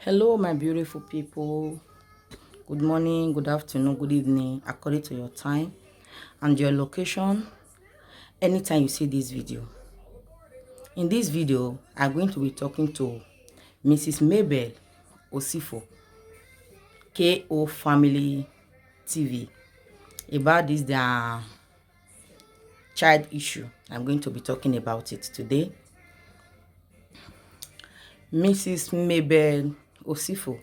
Hello, my beautiful people. Good morning, good afternoon, good evening, according to your time and your location, anytime you see this video. In this video, I'm going to be talking to Mrs. Mabel Osifo, KO Family TV, about this their child issue. I'm going to be talking about it today. Mrs. Mabel Osifo,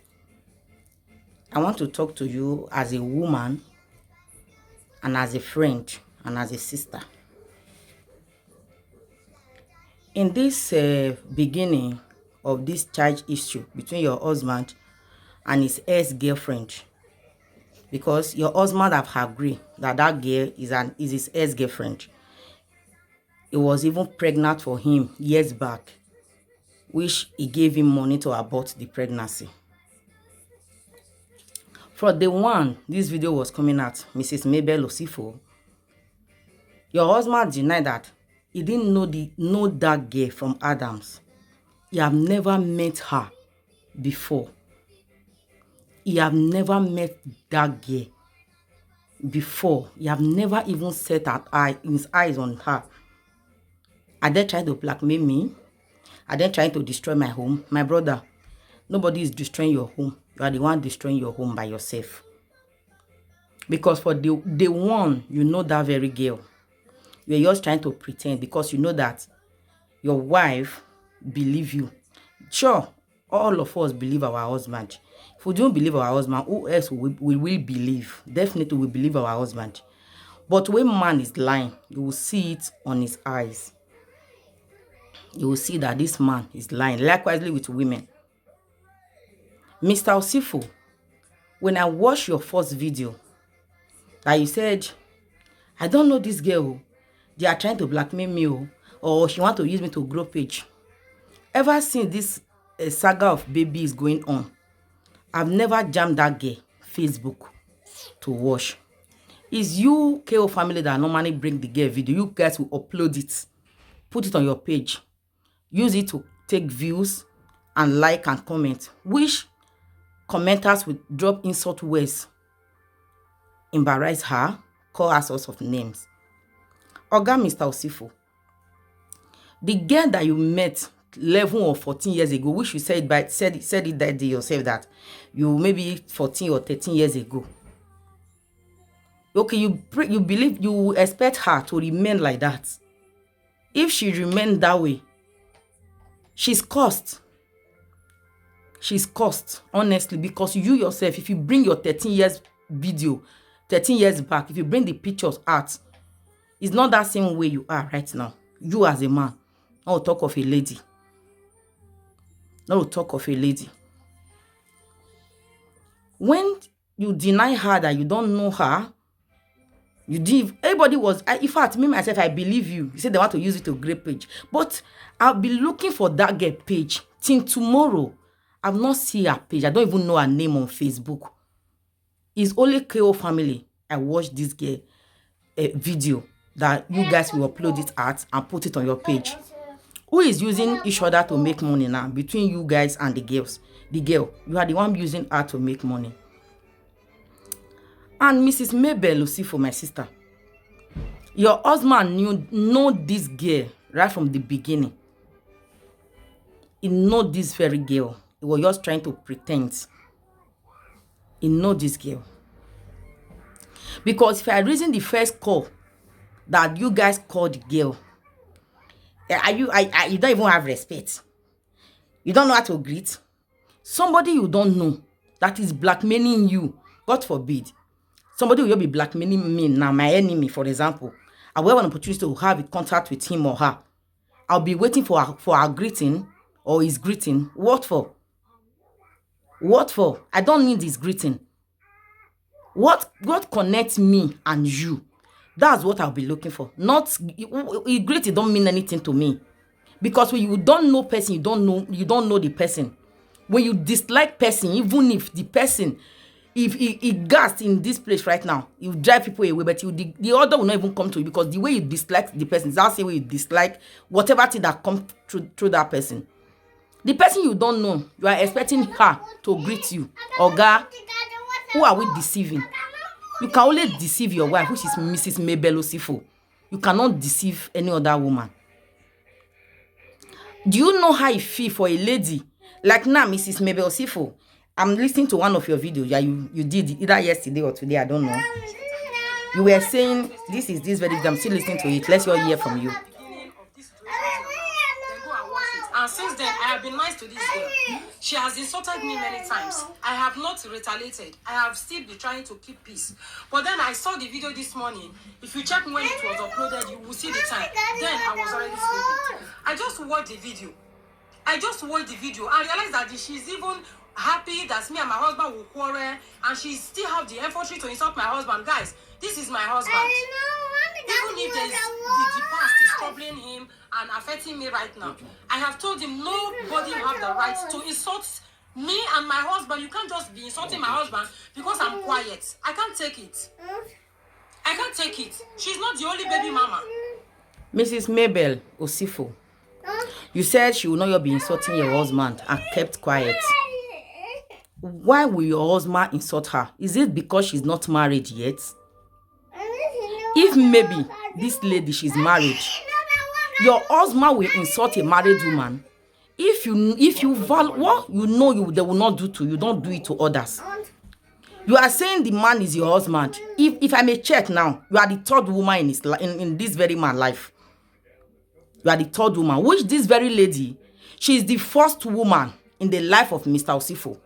I want to talk to you as a woman and as a friend and as a sister. In this beginning of this child issue between your husband and his ex-girlfriend, because your husband have agreed that that girl is his ex-girlfriend. He was even pregnant for him years back, which he gave him money to abort the pregnancy. From the one this video was coming at, Mrs. Mabel Osifo, your husband denied that he didn't know that girl from Adams. He have never met her before. He have never met that girl before. He have never even set his eyes on her. Are they trying to blackmail me? Are they trying to destroy my home? My brother, nobody is destroying your home. You are the one destroying your home by yourself. Because for the one, you know that very girl. You're just trying to pretend because you know that your wife believe you. Sure, all of us believe our husband. If we don't believe our husband, who else we will believe? Definitely we believe our husband. But when man is lying, you will see it on his eyes. You will see that this man is lying. Likewise with women. Mr. Osifo, when I watched your first video, that you said, I don't know this girl. They are trying to blackmail me, or she want to use me to grow page. Ever since this saga of baby is going on, I've never jammed that girl Facebook to watch. It's you, KO family, that normally bring the girl video. You guys will upload it, put it on your page, use it to take views and like and comment, which commenters will drop insult words, embarrass her, call her sorts of names. Oga Mr. Osifo, the girl that you met 11 or 14 years ago, which you said it that day yourself, that you maybe 14 or 13 years ago. Okay, you believe, you expect her to remain like that. If she remained that way, she's cursed. She's cursed, honestly, because you yourself, if you bring your 13 years video, 13 years back, if you bring the pictures out, it's not that same way you are right now. You as a man, not talk of a lady. Not talk of a lady. When you deny her that you don't know her, you did. Everybody was. In fact, me myself, I believe you. You said they want to use it to great page, but I'll be looking for that girl page till tomorrow. I've not seen her page. I don't even know her name on Facebook. It's only KO family. I watched this girl video that you guys will upload it at and put it on your page. Who is using each other to make money now between you guys and the girls? The girl, you are the one using her to make money. And Mrs. Mabel Osifo, my sister, your husband know this girl right from the beginning. He know this very girl. He was just trying to pretend. He know this girl. Because if I reason the first call that you guys called the girl, you don't even have respect. You don't know how to greet. Somebody you don't know that is blackmailing you, God forbid. Somebody will be blackmailing me now, my enemy, for example. I will have an opportunity to have a contact with him or her. I'll be waiting for her greeting or his greeting. What for? What for? I don't need his greeting. What connects me and you? That's what I'll be looking for. Not greeting don't mean anything to me. Because when you don't know person, you don't know the person. When you dislike person, even if the person, if he gassed in this place right now, you drive people away, but the other will not even come to you, because the way you dislike the person is the same way you dislike whatever thing that comes through that person. The person you don't know, you are expecting her to greet you. Oga, who are we deceiving? You can only deceive your wife, which is Mrs Mabel Osifo. You cannot deceive any other woman. Do you know how it feels for a lady like now, Mrs Mabel Osifo? I'm listening to one of your videos. Yeah, you did either yesterday or today. I don't know. You were saying this is this very. I'm still listening to it. Let's hear from you. And since then, I have been nice to this girl. She has insulted me many times. I have not retaliated. I have still been trying to keep peace. But then I saw the video this morning. If you check when it was uploaded, you will see the time. Then I was already sleeping. I just watched the video. I realized that she's even happy that me and my husband will quarrel, and she still have the effrontery to insult my husband. Guys, this is my husband. Even if the past is troubling him and affecting me right now, I have told him nobody have the right to insult me and my husband. You can't just be insulting my husband because I'm quiet. I can't take it. She's not the only baby mama. Mrs Mabel Osifo, you said she will not be insulting your husband and kept quiet. Why will your husband insult her? Is it because she's not married yet? If maybe this lady, she's married, your husband will insult a married woman. If you value what you know they will not do to you, don't do it to others. You are saying the man is your husband. If I may check now, you are the third woman in this very man's life. You are the third woman, which this very lady, she is the first woman in the life of Mr. Osifo.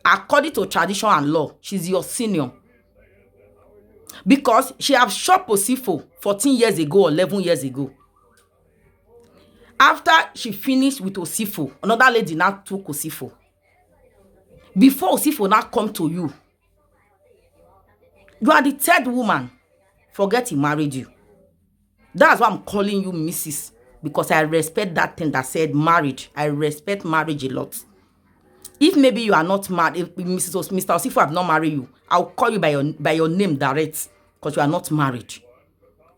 According to tradition and law, she's your senior. Because she have shot Osifo 14 years ago or 11 years ago. After she finished with Osifo, another lady now took Osifo. Before Osifo now come to you, you are the third woman. Forget he married you. That's why I'm calling you Mrs. Because I respect that thing that said marriage. I respect marriage a lot. If maybe you are not married, if Mr. Osifo have not married you, I'll call you by your name direct because you are not married.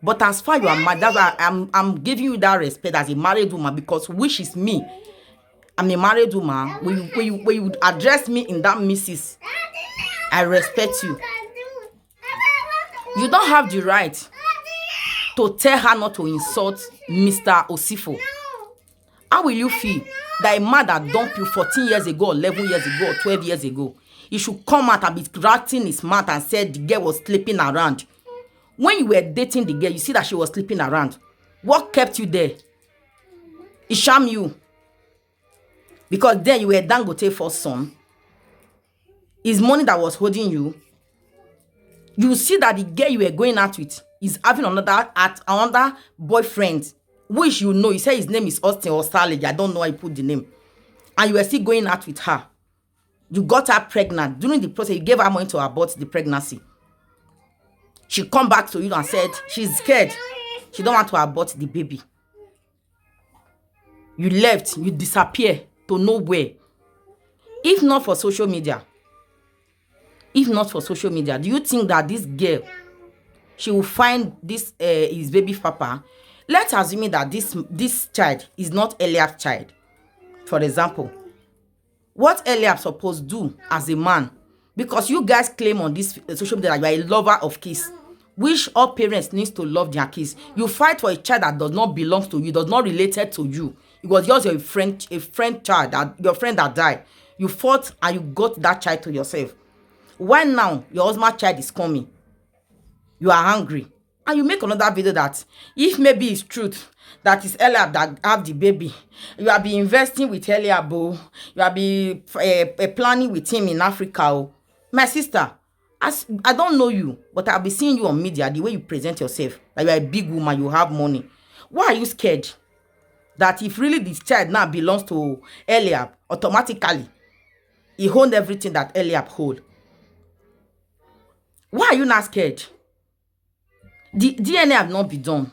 But as far as you are married, that's why I'm giving you that respect as a married woman, because which is me. I'm a married woman. When you address me in that Mrs., I respect you. You don't have the right to tell her not to insult Mr. Osifo. How will you feel that a man that dumped you 14 years ago, 11 years ago, or 12 years ago, he should come out and be ratting his mouth and said the girl was sleeping around? When you were dating the girl, you see that she was sleeping around. What kept you there? It shamed you. Because then you were Dangote first son. His money that was holding you. You see that the girl you were going out with is having another boyfriend, which you know. You say his name is Austin or Starley. I don't know why you put the name. And you were still going out with her. You got her pregnant. During the process, you gave her money to abort the pregnancy. She come back to you and said she's scared. She don't want to abort the baby. You left. You disappear to nowhere. If not for social media, do you think that this girl, she will find this his baby papa? Let's assume that this child is not Eliab's child. For example, what Eliab supposed to do as a man, because you guys claim on this social media that you are a lover of kids, which all parents need to love their kids. You fight for a child that does not belong to you, does not related to you. It was just your friend child, your friend that died. You fought and you got that child to yourself. Why now your husband's child is coming? You are angry. And you make another video that if maybe it's truth that it's Eliab that have the baby, you have been investing with Eliab, you have been planning with him in Africa. My sister, I don't know you, but I'll be seeing you on media, the way you present yourself, like you are a big woman, you have money. Why are you scared that if really this child now belongs to Eliab, automatically he owns everything that Eliab hold? Why are you not scared? The DNA have not been done.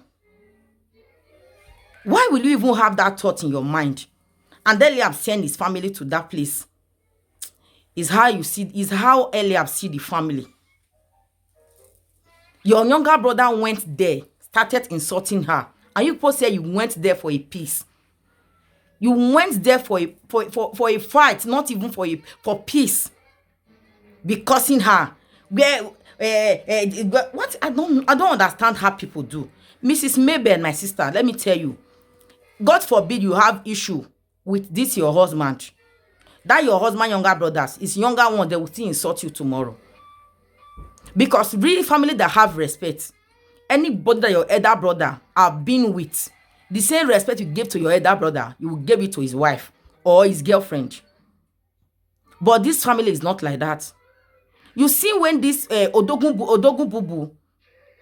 Why will you even have that thought in your mind? And Eliab send his family to that place. Is how Eliab see the family. Your younger brother went there, started insulting her. And you people say you went there for a peace. You went there for a fight, not even for peace. Be cursing her. Where what I don't understand how people do. Mrs. Mabel, my sister, let me tell you. God forbid you have issue with this your husband. That your husband younger brothers is younger one, they will still insult you tomorrow. Because really family that have respect, anybody that your elder brother have been with, the same respect you give to your elder brother, you will give it to his wife or his girlfriend. But this family is not like that. You see when this Odogun Bubu,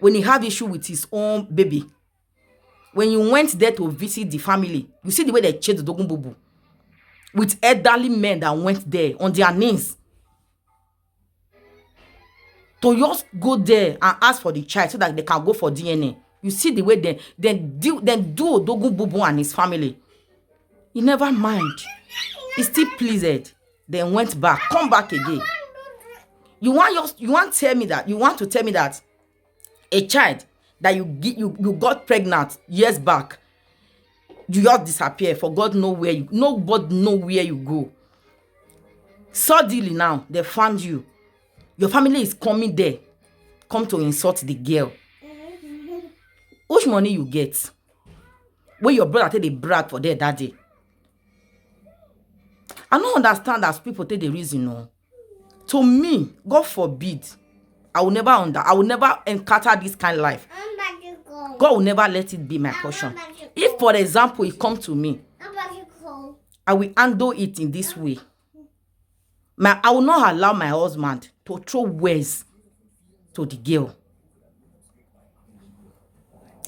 when he have issue with his own baby, when you went there to visit the family, you see the way they chased Odogun Bubu with elderly men that went there on their knees to just go there and ask for the child so that they can go for DNA. You see the way they do Odogun Bubu and his family. He never mind. He still pleased. Then went back, come back again. You want to tell me that a child that you got pregnant years back, you just disappear for God know where you, nobody know where you go. Suddenly now they found you. Your family is coming there, come to insult the girl. Which money you get? Where your brother take the brag for their daddy? I don't understand as people take the reason, no. To me, God forbid, I will never encounter this kind of life. God will never let it be my portion. If, for example, it come to me, I will handle it in this way. I will not allow my husband to throw words to the girl.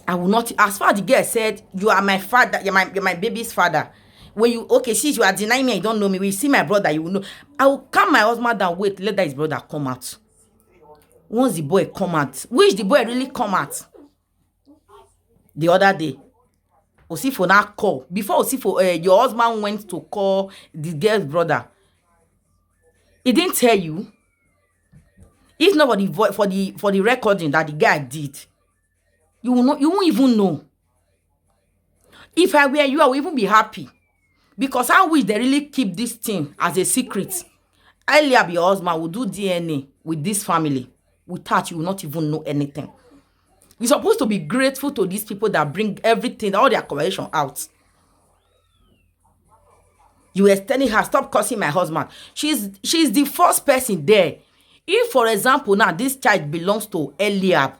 I will not. As far as the girl said, you are my father, you're my baby's father. When you, okay, since you are denying me, you don't know me. When you see my brother, you will know. I will calm my husband and wait, let that his brother come out. Once the boy come out, which the boy really come out? The other day, Osifo now call. Before Osifo, your husband went to call the girl's brother. He didn't tell you. If not for the recording that the guy did, you will not. You won't even know. If I were you, I would even be happy. Because I wish they really keep this thing as a secret. Earlier, your husband will do DNA with this family. Without you will not even know anything. You're supposed to be grateful to these people that bring everything, all their conversation out. You were telling her, stop cursing my husband. She's the first person there. If, for example, now this child belongs to Eliab,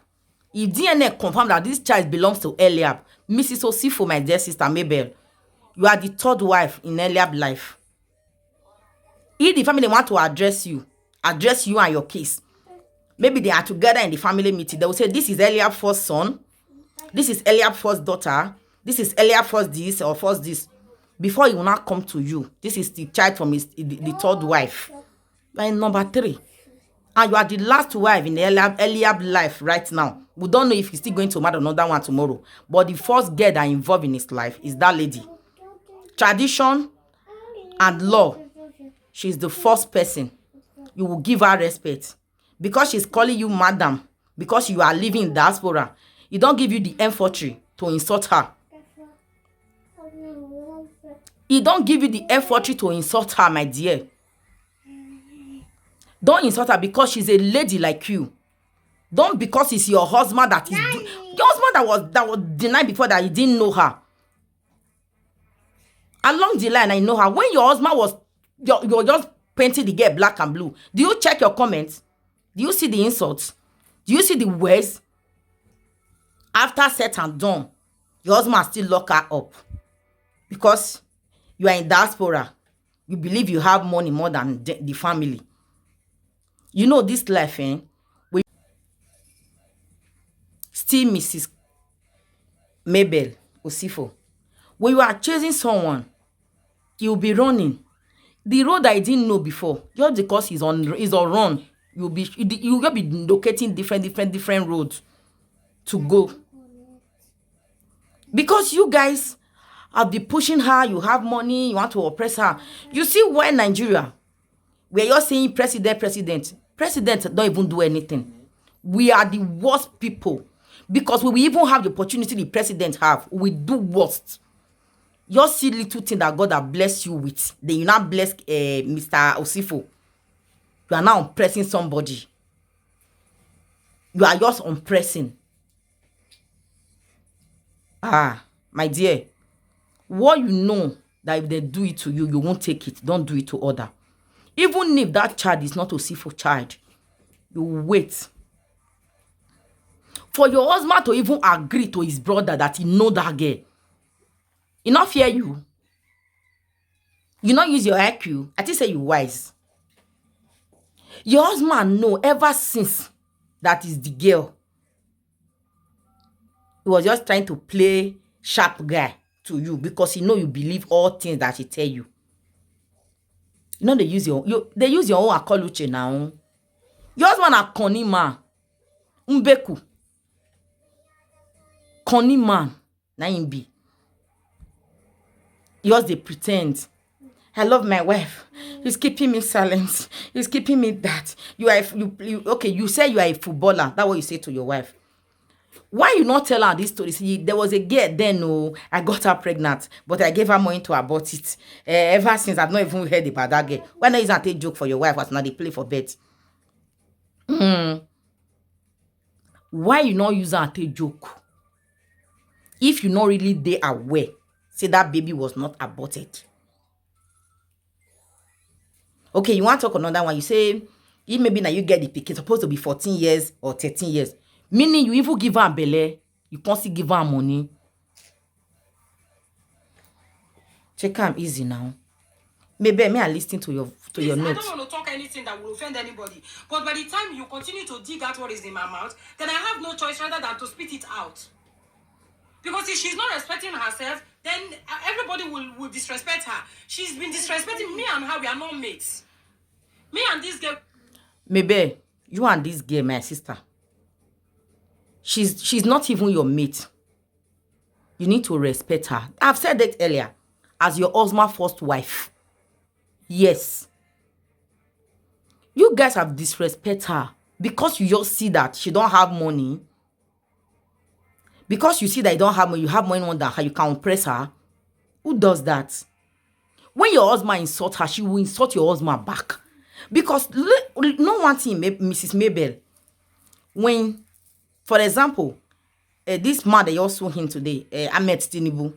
if DNA confirm that this child belongs to Eliab, Mrs. Osifo, my dear sister Mabel, you are the third wife in Eliab's life. If the family want to address you and your case, maybe they are together in the family meeting, they will say, this is Eliab's first son, this is Eliab's first daughter, this is Eliab's first this or first this. Before he will not come to you, this is the child from the third wife. You are in number 3. And you are the last wife in Eliab's life right now. We don't know if he's still going to marry another one tomorrow. But the first girl that involved in his life is that lady. Tradition and law. She's the first person. You will give her respect. Because she's calling you madam. Because you are living in diaspora. He don't give you the infantry to insult her. He don't give you the infantry to insult her, my dear. Don't insult her because she's a lady like you. Don't because it's your husband that is... Your husband that was denied before that you didn't know her. Along the line, I know her. When your husband was... You're just painting the girl black and blue. Do you check your comments? Do you see the insults? Do you see the words? After said and done, your husband still lock her up. Because you are in diaspora. You believe you have money more than the family. You know this life, eh? Still Mrs. Mabel Osifo. When you are chasing someone, you'll be running. The road I didn't know before, just because he's on run, you'll be locating different roads to go. Because you guys have been pushing her, you have money, you want to oppress her. You see why Nigeria, where you're saying president don't even do anything. We are the worst people. Because we will even have the opportunity the president have, we do worst. Just see little thing that God have blessed you with. Then you now bless Mr. Osifo. You are now oppressing somebody. You are just oppressing. Ah, my dear. What you know that if they do it to you, you won't take it. Don't do it to other. Even if that child is not Osifo child, you wait for your husband to even agree to his brother that he know that girl. He not fear you. You not use your IQ. I think say you wise. Your husband know ever since that is the girl. He was just trying to play sharp guy to you because he know you believe all things that he tell you. You know they use they use your own akoluche now. Your husband a conny man. Mbeku. Conny man. Na him be. Yours they pretend. I love my wife. He's keeping me silent. He's keeping me that. Okay, you say you are a footballer. That's what you say to your wife. Why you not tell her this story? See, there was a girl then, oh, I got her pregnant, but I gave her money to abort it. Ever since, I've not even heard about that girl. Why not use that take joke for your wife? As now they play for bet. Why you not use that take joke? If you not really they aware, say that baby was not aborted. Okay, you want to talk another one. You say, if maybe now you get the pick, it's supposed to be 14 years or 13 years. Meaning you even give her belle, you can't still give her money. Check am easy now. Maybe I listen to your notes. I don't want to talk anything that will offend anybody. But by the time you continue to dig out what is in my mouth, then I have no choice rather than to spit it out. Because if she's not respecting herself, then everybody will disrespect her. She's been disrespecting me and her. We are not mates. Me and this girl. Maybe you and this girl, my sister. She's not even your mate. You need to respect her. I've said that earlier. As your husband's first wife. Yes. You guys have disrespected her because you just see that she don't have money. Because you see that you don't have money, you have money more than her, you can oppress her. Who does that? When your husband insults her, she will insult your husband back. Because no one thing, Mrs. Mabel, when, for example, this man that you also him today, Ahmed Tinubu,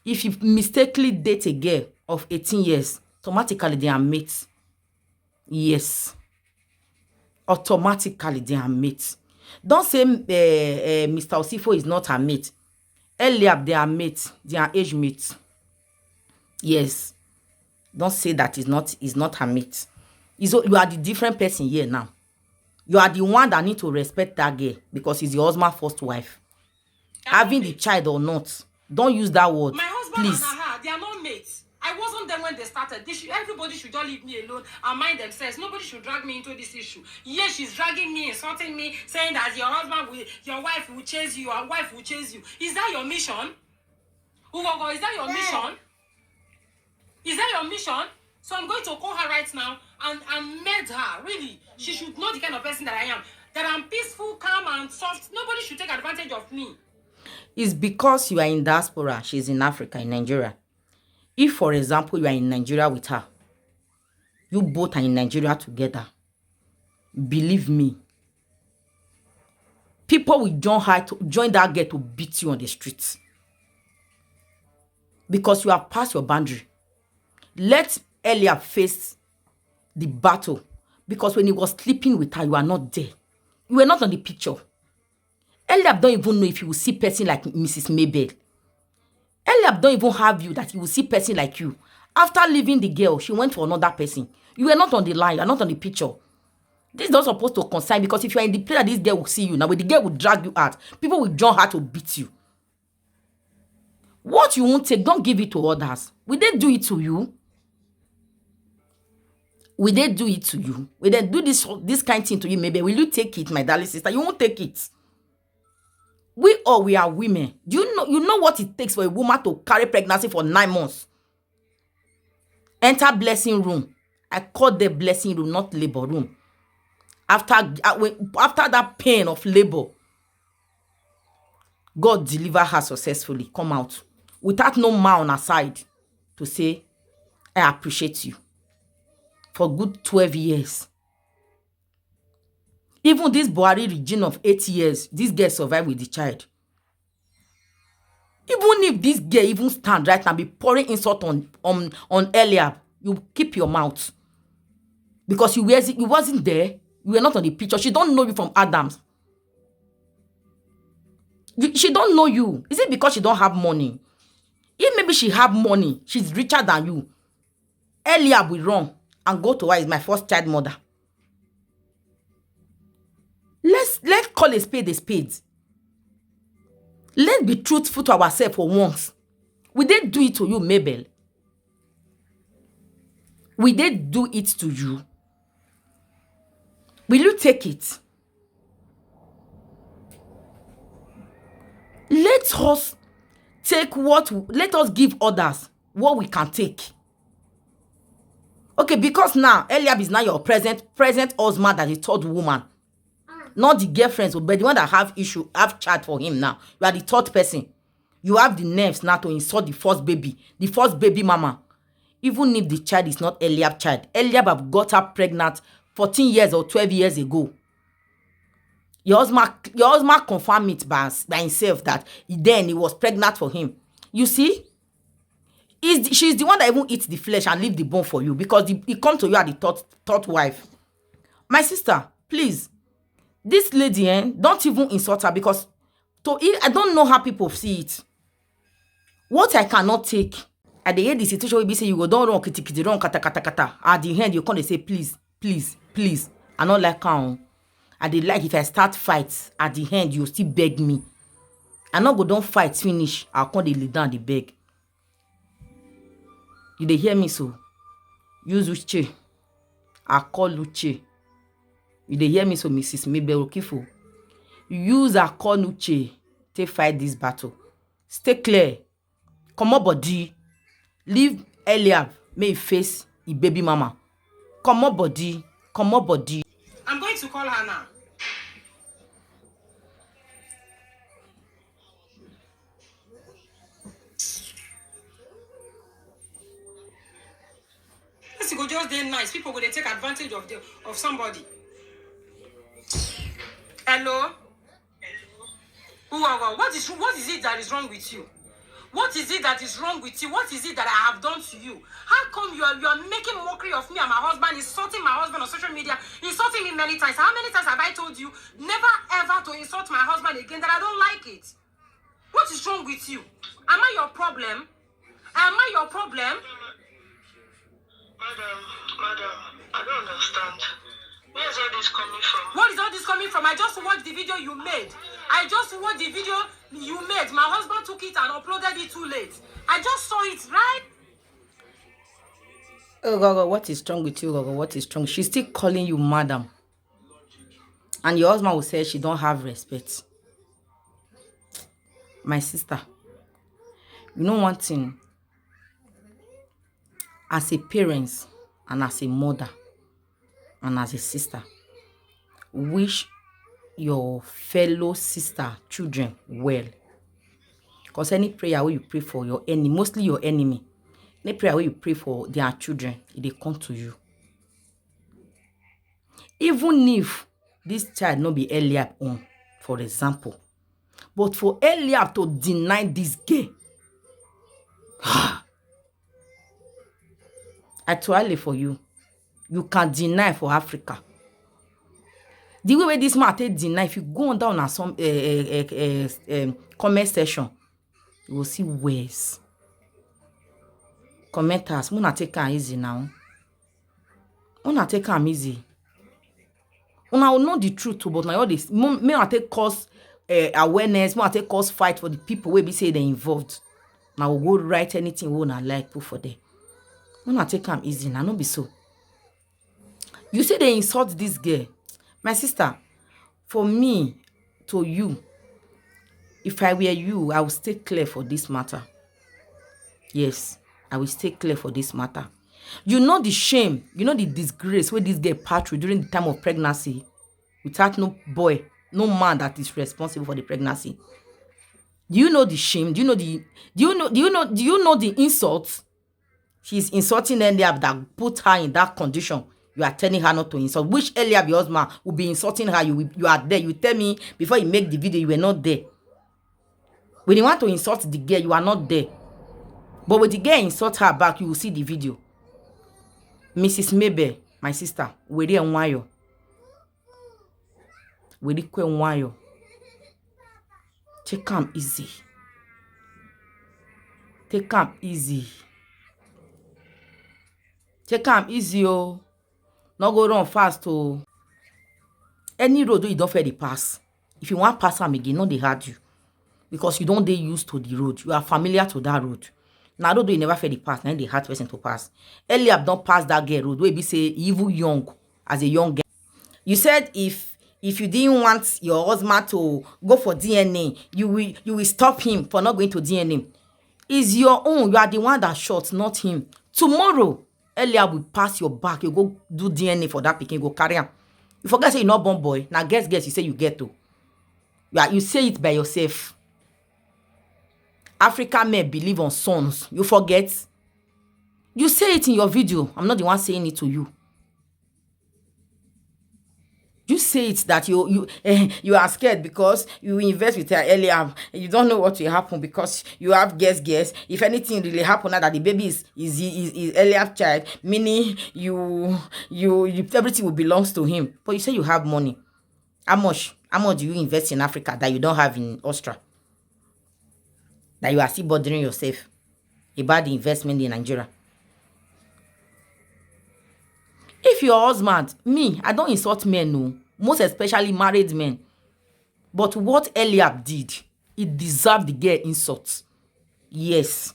if you mistakenly date a girl of 18 years, automatically they are mates. Yes. Automatically they are mates. Don't say Mr. Osifo is not her mate. Eliab, they are mates. They are age mates. Yes. Don't say that is not her mate. You are the different person here now. You are the one that need to respect that girl because he's your husband's first wife. Having the child or not, don't use that word. My husband please. And her, they are not mates. I wasn't there when they started. Everybody should just leave me alone and mind themselves. Nobody should drag me into this issue. Yes, she's dragging me, insulting me, saying that your wife will chase you, your wife will chase you. Is that your mission? Ugogo, is that your mission? Is that your mission? So I'm going to call her right now and med her. Really, she should know the kind of person that I am. That I'm peaceful, calm, and soft. Nobody should take advantage of me. It's because you are in diaspora. She's in Africa, in Nigeria. If, for example, you are in Nigeria with her, you both are in Nigeria together, believe me, people will join that girl to beat you on the streets. Because you have passed your boundary. Let Eliab face the battle. Because when he was sleeping with her, you are not there. You were not on the picture. Eliab don't even know if he will see person like Mrs. Mabel. Eliab don't even have you that he will see person like you. After leaving the girl, she went for another person. You were not on the line. You are not on the picture. This is not supposed to concern because if you are in the place that this girl will see you, now when the girl will drag you out, people will join her to beat you. What you won't take, don't give it to others. Will they do it to you? Will they do it to you? Will they do this kind of thing to you? Maybe will you take it, my darling sister? You won't take it. We are women. You know what it takes for a woman to carry pregnancy for 9 months. Enter blessing room. I call the blessing room, not labor room. After that pain of labor, God deliver her successfully. Come out. without no man on her side to say, I appreciate you for good 12 years. Even this Buhari regime of 8 years, this girl survived with the child. Even if this girl even stand right and be pouring insult on Eliab, you keep your mouth. Because you wasn't there. You were not on the picture. She don't know you from Adams. She don't know you. Is it because she don't have money? If maybe she have money, she's richer than you. Eliab will run and go to her is my first child mother. Let's call a spade a spade. Let's be truthful to ourselves for once. We did do it to you, Mabel. We did do it to you. Will you take it? Let us give others what we can take. Okay, because now Eliab is now your present husband as a third woman. Not the girlfriends, but the one that have chat for him now. You are the third person. You have the nerves now to insult the first baby mama. Even if the child is not Eliab's child. Eliab have got her pregnant 14 years or 12 years ago. Your husband confirmed it by himself that he was pregnant for him. You see? She's the one that even eats the flesh and leave the bone for you because he come to you as the third wife. My sister, please. This lady, don't even insult her because I don't know how people see it. What I cannot take, at the end the situation will be say you go don't run kitty run kata. At the end you come and say please. I not like how. I dey like if I start fights at the end you still beg me. I not go don't fight finish. I'll come dey lay down the beg. You dey hear me so? Use Uche. I call Uche. You dey hear me so, Mrs Mabel Okifo? Use a call Uche to fight this battle. Stay clear. Come on, body. Leave Eliab. May face his baby mama. Come on, body. I'm going to call her now. This go just dey nice. People go dey take advantage of somebody. Hello? What is it that is wrong with you? What is it that is wrong with you? What is it that I have done to you? How come you are making mockery of me and my husband, insulting my husband on social media, insulting me many times? How many times have I told you never ever to insult my husband again, that I don't like it? What is wrong with you? Am I your problem? Am I your problem? Madam, I don't understand. Where is all this coming from? What is all this coming from? I just watched the video you made. My husband took it and uploaded it too late. I just saw it, right? Oh, Gogo, what is wrong with you, Gogo? What is wrong? She's still calling you madam. And your husband will say she don't have respect. My sister, you know one thing? As a parent and as a mother and as a sister, wish your fellow sister children well. Because any prayer where you pray for your enemy, mostly your enemy, any prayer where you pray for their children, they come to you. Even if this child not be Eliab own, for example, but for Eliab to deny this girl, I told for you, you can deny for Africa. The way this man take deny, if you go on down on some comment section, you will see ways. Commenters, Muna take her easy now. Muna take her easy. Una will know the truth too, but now all this, may I take cause awareness, may I take cause fight for the people where we say they involved. Now we'll go write anything we wanna like put for them. Muna take her easy now, no be so. You say they insult this girl. My sister, for me, to you, if I were you, I will stay clear for this matter. Yes, I will stay clear for this matter. You know the shame, you know the disgrace where this girl passed through during the time of pregnancy without no boy, no man that is responsible for the pregnancy. Do you know the shame? Do you know the insult? She's insulting Eliab that put her in that condition. You are telling her not to insult. Which Eliab, your husband, will be insulting her? You are there. You tell me before you make the video, you were not there. When you want to insult the girl, you are not there. But when the girl insult her back, you will see the video. Mrs Mabel, my sister, we dey nwayo. We dey kwe nwayo. Take am easy. Take am easy. Take am easy, oh. Not go run fast, oh. Any road you don't fair the pass. If you want pass am again, no they hard you. Because you don't dey used to the road. You are familiar to that road. Now road you never fair the pass, now they hard person to pass. Eliab don't pass that girl road. Where be say even young as a young girl. You said if you didn't want your husband to go for DNA, you will stop him for not going to DNA. It's your own. You are the one that shot, not him. Tomorrow, Eliab will pass your back. You go do DNA for that pikin, go carry him. You forget say you're not born boy. Now guess, you say you get to. You say it by yourself. African men believe on sons. You forget. You say it in your video. I'm not the one saying it to you. You say it that you are scared because you invest with her earlier. You don't know what will happen because you have guess. If anything really happen now that the baby is earlier child, meaning you everything will belongs to him. But you say you have money. How much do you invest in Africa that you don't have in Austria? That you are still bothering yourself about the investment in Nigeria. If your husband, me, I don't insult men, no. Most especially married men. But what Eliab did, it deserved the girl insult. Yes.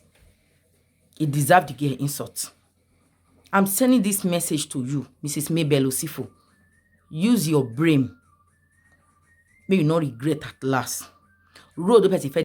It deserved the girl insult. I'm sending this message to you, Mrs Mabel Osifo. Use your brain. May you not regret at last. Road